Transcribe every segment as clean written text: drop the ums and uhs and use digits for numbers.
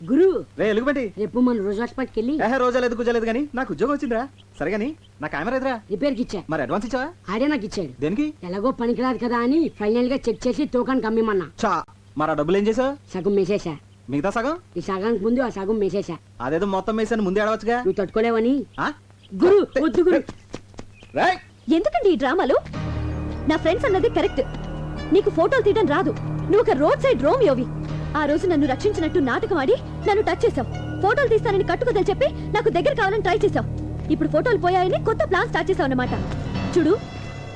గురు రే ఎలుగుబంటి, రేపు మన రోజు హాస్పిటల్కి వెళ్ళి రోజా లేదు కుజలేదు కానీ నాకు ఉద్యోగం వచ్చిందిరా. సరే కానీ నా కెమెరా ఎదురా, రిపేర్కి ఇచ్చా. మరి అడ్వాన్స్ ఇచ్చావా? ఆడే నాకు ఇచ్చాడు. దేనికి? ఎలాగో పనికిరాదు కదా అని ఫైనల్ గా చెక్ చేసి తూకానికి అమ్మిమన్నా. చా, మరి ఆ డబ్బులు ఏం చేసావు? సగం మేసేసా. మిగతా సగం? ఈ సగానికి ముందు ఆ సగం మేసేసా. అదేదో మొత్తం వేసాను ముందే అడవచ్చుగా. నువ్వు తట్టుకోలేవని. ఆ? గురు వద్దు గురు. రేయ్! ఎందుకండి ఈ డ్రామాలు? నా ఫ్రెండ్స్ అన్నది కరెక్ట్. నీకు ఫోటోలు తీయడం రాదు. నువ్వు ఒక రోడ్ సైడ్ రోమియోవి. ఆ రోజు నన్ను రక్షించినట్టు నాటకం ఆడి నన్ను టచ్ చేసావు. ఫోటోలు తీస్తానని కట్టుకదలు చెప్పి నాకు దగ్గర కావాలని ట్రై చేసావు. ఇప్పుడు ఫోటోలు పోయాయని కొత్త ప్లాన్ స్టార్ట్ చేసావు అన్నమాట. చూడు,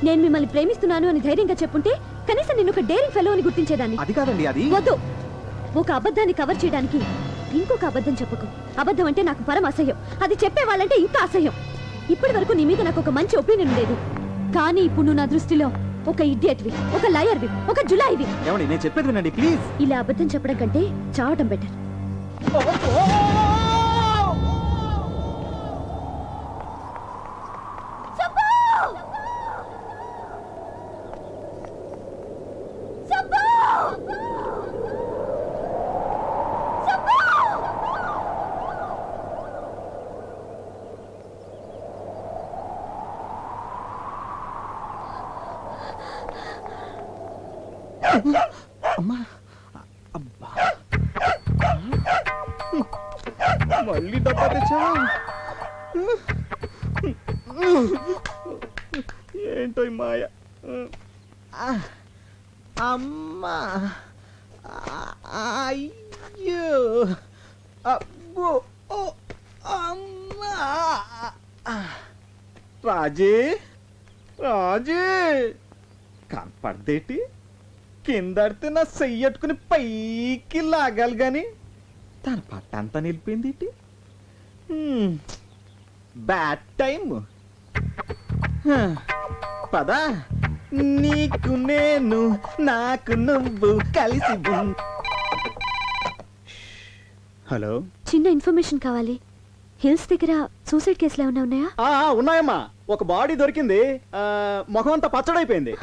నేను మిమ్మల్ని ప్రేమిస్తున్నాను అని ధైర్యంగా చెప్పుంటే కనీసం నిన్ను ఒక డేరింగ్ ఫెలో అని గుర్తించేదాన్ని. అది కాదండి, అది వద్దు. ఒక అబద్ధాన్ని కవర్ చేయడానికి ఇంకొక అబద్ధం చెప్పకు. అబద్ధం అంటే నాకు పరమ అసహ్యం. అది చెప్పేవాళ్ళంటే ఇంకా అసహ్యం. ఇప్పటి వరకు నీ మీద నాకు ఒక మంచి ఒపీనియన్ ఉండేది. కానీ ఇప్పుడు నువ్వు నా దృష్టిలో ఒక ఇడియట్వి, ఒక లయర్వి, ఒక జులాయివి. ఏమండి, నేను చెప్పేది వినండి ప్లీజ్. ఇలా అబద్ధం చెప్పడం కంటే చావటం బెటర్. అమ్మా, అబ్బా, మళ్ళీ డబ్బా తెచ్చావా? ఏంటో ఈ మాయ. అమ్మా, అయ్యో, అబ్బో, అమ్మా. రాజీ, రాజీ, కనపడదేటి? కిందడితే నా చెయ్యట్టుకుని పైకి లాగాలి గాని తన పట్టంతా నిలిపింది. Bad time. పదా, నీకు నేను, నాకు నువ్వు కలిసి. హలో, చిన్న ఇన్ఫర్మేషన్ కావాలి. హిల్స్ దగ్గర సూసైడ్ కేసులు ఏమైనా ఉన్నాయా? ఉన్నాయమ్మా. ఒక బాడీ దొరికింది. ముఖం అంతా పచ్చడైపోయింది.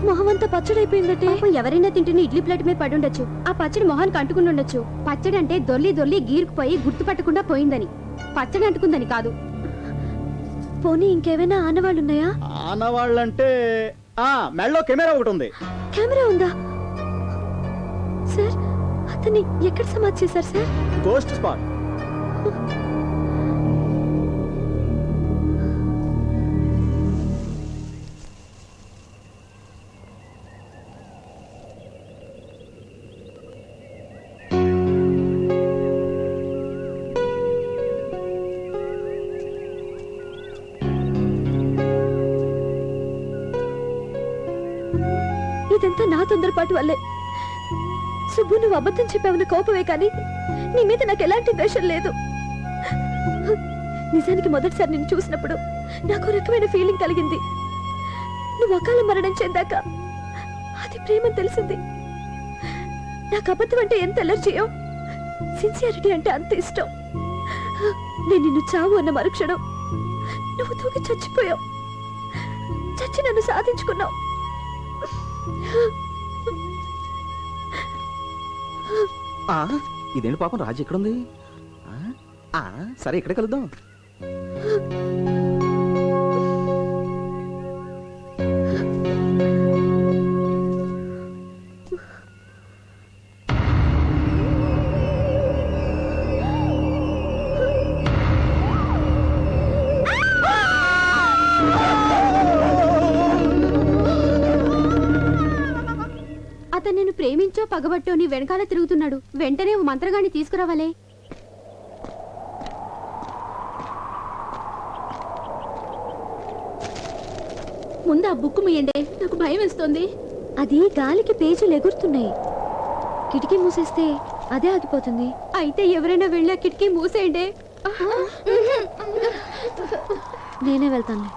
మొహమంతా పచ్చడైపోయిందంటే ఎవరైనా తింటున్న ఇడ్లీ ప్లేట్ మీద పడి ఉండొచ్చు. ఆ పచ్చడి మొహానికి అంటుకుని ఉండొచ్చు. పచ్చడి అంటే దొర్లి దొర్లి గీరుకుపోయి గుర్తుపట్టకుండా పోయిందని, పచ్చడి అంటుకుందని కాదు. పోనీ ఇంకేమైనా ఆనవాళ్ళు ఉన్నాయా? ఆనవాళ్ళంటే మెడలో కెమెరా ఒకటి ఉంది. కెమెరా ఉందా? సార్, అతన్ని ఎక్కడ సమాధి చేశారు సార్? Ghost spot. ఇదంతా నా తొందరపాటు వల్లే. సుబ్బు, నువ్వు అబద్ధం చెప్పావన్న కోపమే కానీ నీ మీద నాకు ఎలాంటి ద్వేషం లేదు. నిజానికి మొదటిసారి నిన్ను చూసినప్పుడు నాకు రకమైన ఫీలింగ్ కలిగింది. నువ్వు అకాల మరణం చెందాక అది ప్రేమని తెలిసింది. నాకు అబద్ధం అంటే ఎంత ఎలర్జీయో, సిన్సియారిటీ అంటే అంత ఇష్టం. నేను నిన్ను చావు అన్న మరుక్షణం నువ్వు తూగి చచ్చిపోయావు. చచ్చి నన్ను సాధించుకున్నావు. ఇదేంటి పాపం, రాజు ఎక్కడుంది? సరే, ఇక్కడే కలుద్దాం. అతను నేను ప్రేమించో పగబట్టో నీ వెనకాల తిరుగుతున్నాడు. వెంటనే ఓ మంత్రగాన్ని తీసుకురావాలే. ముందు ఆ బుక్ ముయ్యండి, నాకు భయం వేస్తోంది. అది గాలికి పేజీలు ఎగురుతున్నాయి. కిటికీ మూసేస్తే అదే ఆగిపోతుంది. అయితే ఎవరైనా వెళ్ళా కిటికీ మూసేయండి. నేనే వెళ్తాను.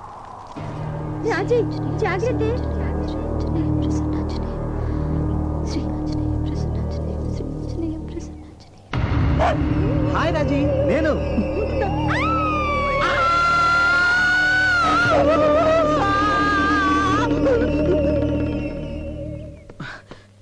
రాజీ, జాగ్రత్త. హాయ్ రాజీ, నేను.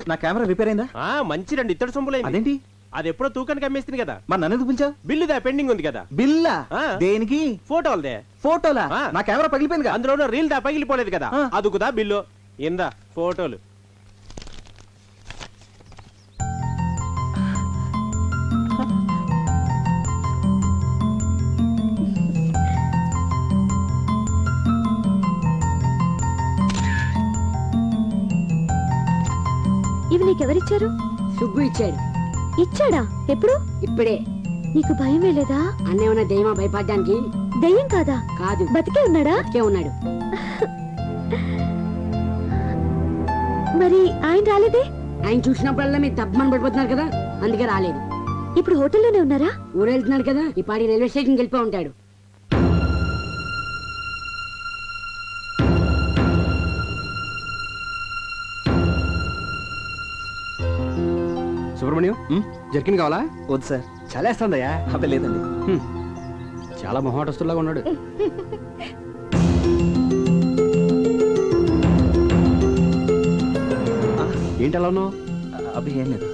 నా కెమెరా రిపేర్ అయిందా? మంచి 2 ఇత్తడి సొంపులైంది. అదేంటి అది ఎప్పుడో తూకానికి అమ్మేస్తుంది కదా. మరి నన్ను ఎందుకు పిలిచావు? బిల్లుదా పెండింగ్ ఉంది కదా. బిల్లా? ఆ. దేనికి? ఫోటోలదే. ఫోటోలా? ఆ. నా కెమెరా పగిలిపోయింది. అందులో రీల్ దా పగిలిపోలేదు కదా, ఆ. అదుకుదా బిల్లు. ఇందా ఫోటోలు. ఇవి నీకెవరిచ్చారు? సుగ్గు ఇచ్చాడు. ఇచ్చాడా? ఎప్పుడు? ఇప్పుడే. నీకు భయం వేలేదా? అన్నే ఉన్న దయ్యమా భయపడ్డానికి? దయ్యం కాదా? కాదు, బతికే ఉన్నాడా? బతికే ఉన్నాడు. మరి ఆయన రాలేదే? ఆయన చూసినప్పుడల్లా మీరు తప్పమని పడిపోతున్నారు కదా, అందుకే రాలేదు. ఇప్పుడు హోటల్లోనే ఉన్నారా? ఊరెళ్తున్నాడు కదా, ఈ పాడి రైల్వే స్టేషన్కి వెళ్ళిపో ఉంటాడు. సుబ్రహ్మణ్యం, జర్కిన్ కావాలా? వద్దు సార్. చలేస్తుందయ్యా. అబ్బే లేదండి. చాలా మొహమాటస్తులాగా ఉన్నాడు. ఏంటి అలా ఉన్నావు? అబ్బే ఏం లేదు.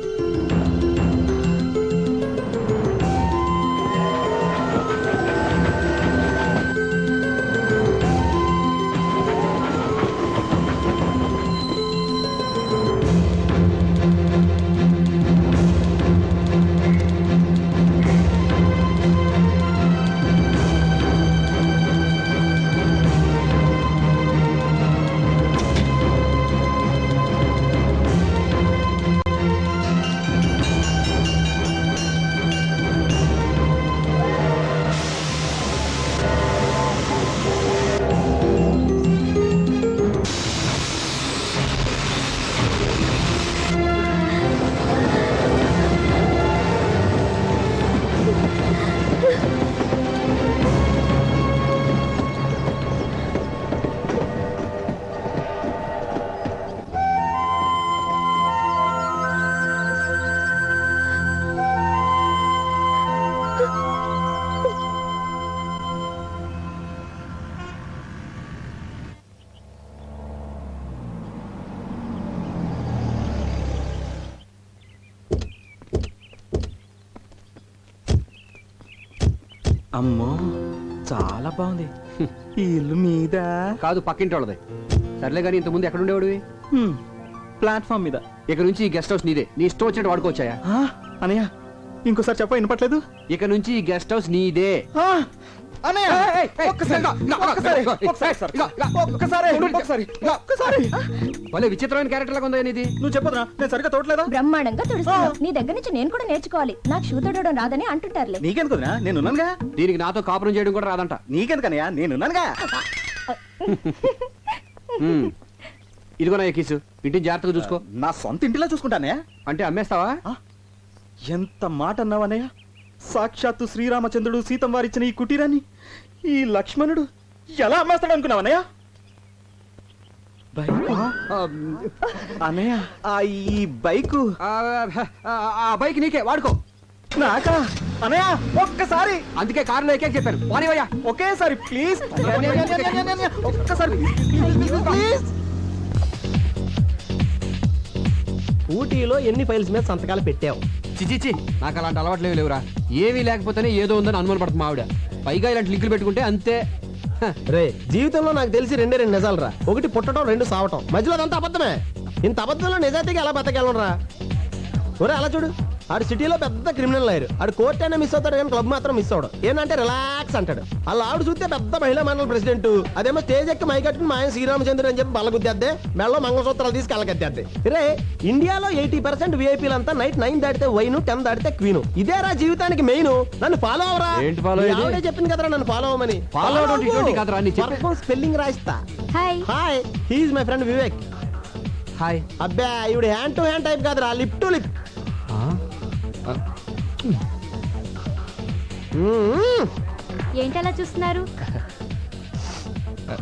అమ్మో చాలా బాగుంది. ఈ ఇల్లు మీద కాదు, పక్కింటి వాళ్ళది. సర్లే కానీ ఇంతకుముందు ఎక్కడ ఉండేవాడివి? ప్లాట్ఫామ్ మీద. ఇక నుంచి ఈ గెస్ట్ హౌస్ నీదే. నీ ఇష్టం వచ్చినట్టు వాడుకోవచ్చాయా? అనయ్య ఇంకోసారి చెప్ప వినపట్లేదు. ఇక నుంచి ఈ గెస్ట్ హౌస్ నీదే. అనయ్య భలే విచిత్రమైన క్యారెక్టర్ లాగా ఉందా నీది. నువ్వు చెప్పదురా, నేను సరిగ్గా తోటలేదా? బ్రహ్మాండంగా తుడుస్తాను. నీ దగ్గర నుంచి నేను కూడా నేర్చుకోవాలి. నాకు షూ తొడవడం రాదని అంటుంటారులే. నీకెందుకురా, నేనున్నానుగా. దీనికి నాతో కాపురం చేయడం కూడా రాదంట. నీకెందుకనయ్యా, నేనున్నానుగా. ఇదిగో నా కీసు, ఇంటిని జాగ్రత్తగా చూసుకో. నా సొంత ఇంటిలా చూసుకుంటానే. అంటే అమ్మేస్తావా? ఎంత మాట అన్నావనయ్య. సాక్షాత్తు శ్రీరామచంద్రుడు సీతం వారిచ్చిన ఈ కుటీరాన్ని ఈ లక్ష్మణుడు ఎలా అమ్మేస్తాడు అనుకున్నావనయ్య? అన్నయ్య ఈ బైకు ఆ బైక్ నీకే, వాడుకో. నాకా? అన్నయ్య ఒక్కసారి. అందుకే కారులో ఎక్కే చెప్పాను. పోనీవయ్యా. ఒకేసారి ప్లీజ్. ఒక్కసారి ప్లీజ్. ఊటీలో ఎన్ని ఫైల్స్ మీద సంతకాలు పెట్టావు? చిచిచి, నాకు అలాంటి అలవాట్లేవి లేవురా. ఏమీ లేకపోతేనే ఏదో ఉందని అనుమాన పడుతుంది ఆవిడ. పైగా ఇలాంటి లింకులు పెట్టుకుంటే అంతే. రే, జీవితంలో నాకు తెలిసి రెండే రెండు నిజాలు రా. ఒకటి పుట్టడం, రెండు సావటం. మధ్యలో అదంతా అబద్ధమే. ఇంత అబద్ధంలో నిజాయితీగా ఎలా బతకెళ్ళరా? ఒరే అలా చూడు, ఆడు సిటీలో పెద్ద క్రిమినల్ లాయర్. ఆడు కోర్ట్ అయినా మిస్ అవుతాడు కానీ క్లబ్ మాత్రం మిస్ అవడం. ఏంటంటే రిలాక్స్ అంటాడు. అలా ఆవిడ చూస్తే పెద్ద మహిళా మండలి ప్రెసిడెంట్. అదేమో స్టేజ్ ఎక్కి మైకట్టుకుని మా ఆయన శ్రీరామచంద్రుడు అని చెప్పి బల్లగుద్దేద్దే, మెళ్ళలో మంగళసూత్రాలు తీసి కళ్ళకెద్దేద్దే. రే, ఇండియాలో 80% విఐపీలంతా నైట్ 9 దాటితే వైను, 10 దాటితే క్వీను. ఇదేరా జీవితానికి మెయిన్. నన్ను ఫాలో అవరా. ఏంటి follow అయ్యేది? ఆవిడే చెప్పింది కదరా నన్ను ఫాలో అవ్వమని. Follow అవడం ఇటువంటి కాదురా, నీ చెప్పే. స్పెల్లింగ్ రాయిస్తా. Hi. Hi, he's my friend Vivek. Hi. అబ్బా, ఇవిడు హ్యాండ్ టు హ్యాండ్ టైప్ కాదురా, లిప్ టు లిప్. ఏంటి అలా చూస్తున్నారు?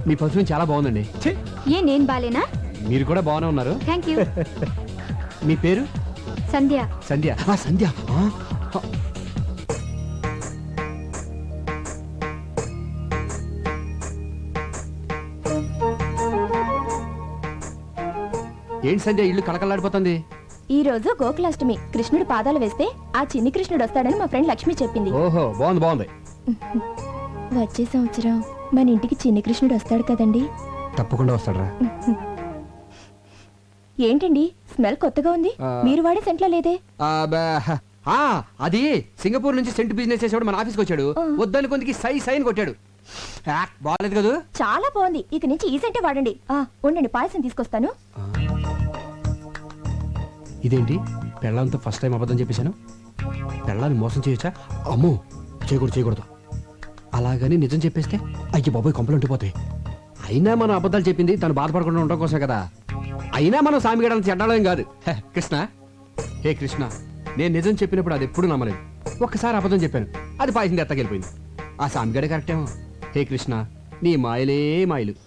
మీ పర్ఫ్యూమ్ చాలా బాగుందండి. ఏ నేను బాలేనా? మీరు కూడా బాగానే ఉన్నారు. Thank you. మీ పేరు? సంధ్య. సంధ్య. సంధ్య. ఏంటి సంధ్య, ఇల్లు కళకళలాడిపోతుంది. ఈ రోజు గోకులాష్టమి. కృష్ణుడు పాదాలు వేస్తే ఆ చిన్ని కృష్ణుడు వస్తాడని మా ఫ్రెండ్ లక్ష్మి చెప్పింది. ఓహో బాగుంది బాగుంది. వచ్చే సంవత్సరం మన ఇంటికి చిన్ని కృష్ణుడు వస్తాడు కదండి. తప్పకుండా వస్తాడరా. ఏంటండి స్మెల్ కొత్తగా ఉంది? మీరు వాడే సెంట్లో లేదే. అది సింగపూర్ నుంచి సెంట్ బిజినెస్ చేసేవాడు మన ఆఫీస్కి వచ్చాడు. వద్దని కొందికి సైన్ కొట్టాడు. బాగాలేదు కదా. చాలా బాగుంది. ఇక నుంచి ఈ సెంటే వాడండి. ఉండండి, పాయసం తీసుకొస్తాను. ఇదేంటి పెళ్ళంతో ఫస్ట్ టైం అబద్ధం చెప్పేశాను. పెళ్ళాన్ని మోసం చేయొచ్చా? అమ్మో చేయకూడదు. అలాగని నిజం చెప్పేస్తే అయ్యి బాబోయ్ కొంపలు ఉండిపోతాయి. అయినా మనం అబద్ధాలు చెప్పింది తను బాధపడకుండా ఉండడం కోసం కదా. అయినా మనం సామిగడాలను చెడ్డాలేం కాదు. కృష్ణ, హే కృష్ణ, నేను నిజం చెప్పినప్పుడు అది ఎప్పుడు నమ్మలేదు. ఒక్కసారి అబద్ధం చెప్పాను, అది పాయసం ఎత్తకెళ్ళిపోయింది. ఆ సామిగడే కరెక్టేమో. హే కృష్ణ, నీ మాయలే మాయలు.